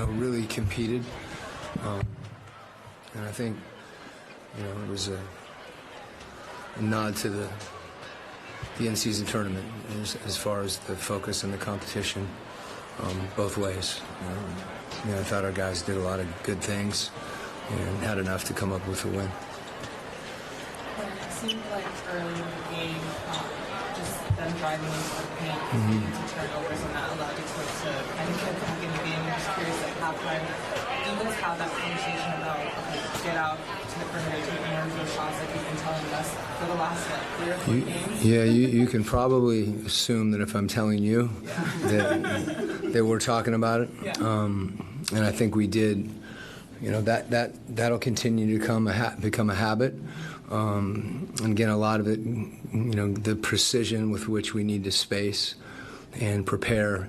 really competed. And I think, it was a nod to the in-season tournament as far as the focus and the competition both ways. I thought our guys did a lot of good things and had enough to come up with a win. It seemed like early in the game, just them driving into the paint, turnovers, and that allowed you to kind of get back in the game. I'm just curious, like, halftime, do you guys have that conversation about, get out to the perimeter, take more of those shots like you've been telling us for the last, 3 or 4 games? Yeah, you can probably assume that if I'm telling you that we're talking about it. Yeah. And I think we did. That'll continue to become a habit. And again, a lot of it, the precision with which we need to space and prepare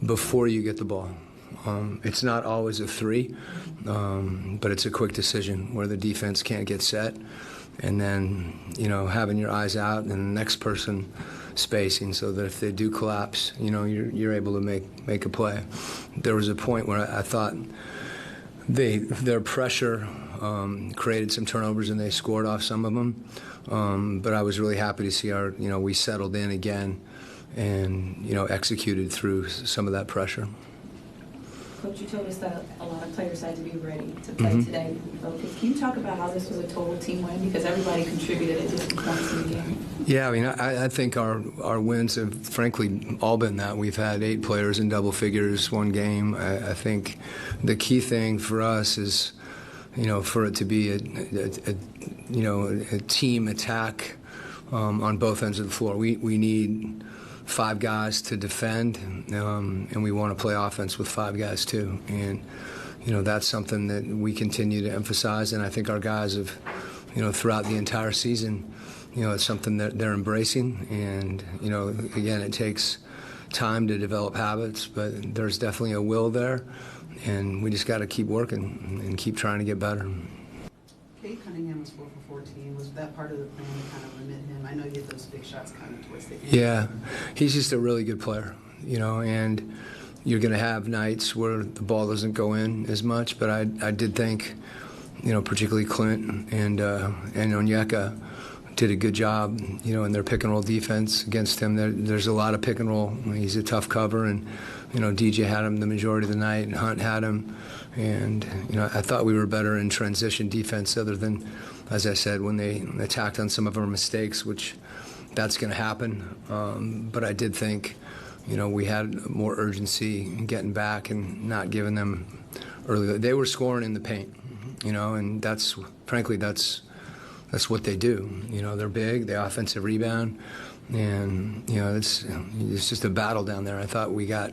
before you get the ball. It's not always a three, but it's a quick decision where the defense can't get set. And then, having your eyes out and the next person spacing so that if they do collapse, you're able to make a play. There was a point where I thought their pressure created some turnovers and they scored off some of them. But I was really happy to see we settled in again and, executed through some of that pressure. Coach, you told us that a lot of players had to be ready to play today. Can you talk about how this was a total team win? Because everybody contributed at different points in the game. Yeah, I think our wins have, frankly, all been that. We've had 8 players in double figures one game. I think the key thing for us is, for it to be a team attack on both ends of the floor. We need 5 guys to defend, and we want to play offense with 5 guys too. And that's something that we continue to emphasize, and I think our guys have, throughout the entire season, it's something that they're embracing. And again, it takes time to develop habits, but there's definitely a will there, and we just got to keep working and keep trying to get better. Cade Cunningham was 4 for 14. Was that part of the plan to kind of limit him? I know you get those big shots kind of towards the end. Yeah, he's just a really good player, and you're going to have nights where the ball doesn't go in as much. But I did think, particularly Quin and Onyeka did a good job, in their pick and roll defense against him. There's a lot of pick and roll. He's a tough cover, and DJ had him the majority of the night, and Hunt had him. And, I thought we were better in transition defense other than, as I said, when they attacked on some of our mistakes, which that's going to happen. But I did think, we had more urgency in getting back and not giving them early. They were scoring in the paint, and that's what they do. They're big, they offensive rebound, and, it's just a battle down there. I thought we got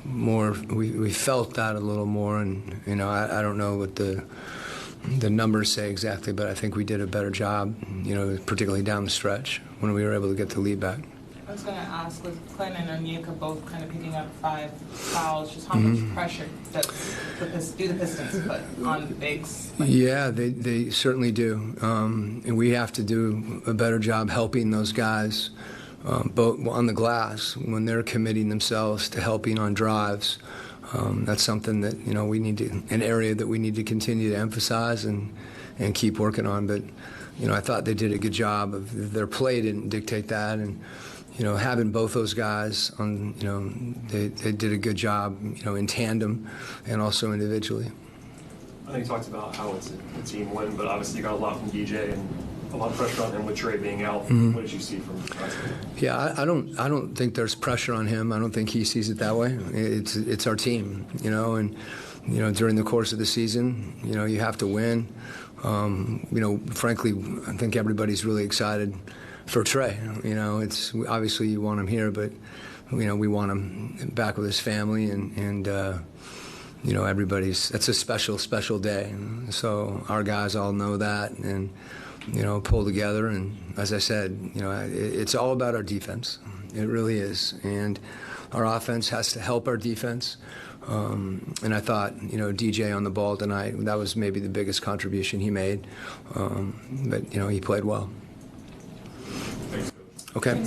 more, we felt that a little more, and I don't know what the numbers say exactly, but I think we did a better job, particularly down the stretch when we were able to get the lead back. I was going to ask, with Quin and Onyeka both kind of picking up 5 fouls, just how much pressure do the Pistons put on the bigs? Yeah, they certainly do, and we have to do a better job helping those guys. Both on the glass when they're committing themselves to helping on drives. That's something that we need to, an area that we need to continue to emphasize and keep working on. But I thought they did a good job of their play didn't dictate that, and having both those guys on, they did a good job, in tandem and also individually. I think you talked about how it's a team win, but obviously you got a lot from DJ and a lot of pressure on him with Trey being out. What did you see from that? Yeah, I don't think there's pressure on him. I don't think he sees it that way. It's our team, and during the course of the season, you have to win. Frankly, I think everybody's really excited for Trey. It's obviously you want him here, but we want him back with his family, and that's a special day. So our guys all know that, and pull together. And as I said, it's all about our defense. It really is. And our offense has to help our defense. And I thought, DJ on the ball tonight, that was maybe the biggest contribution he made. But, he played well. Thanks. Okay.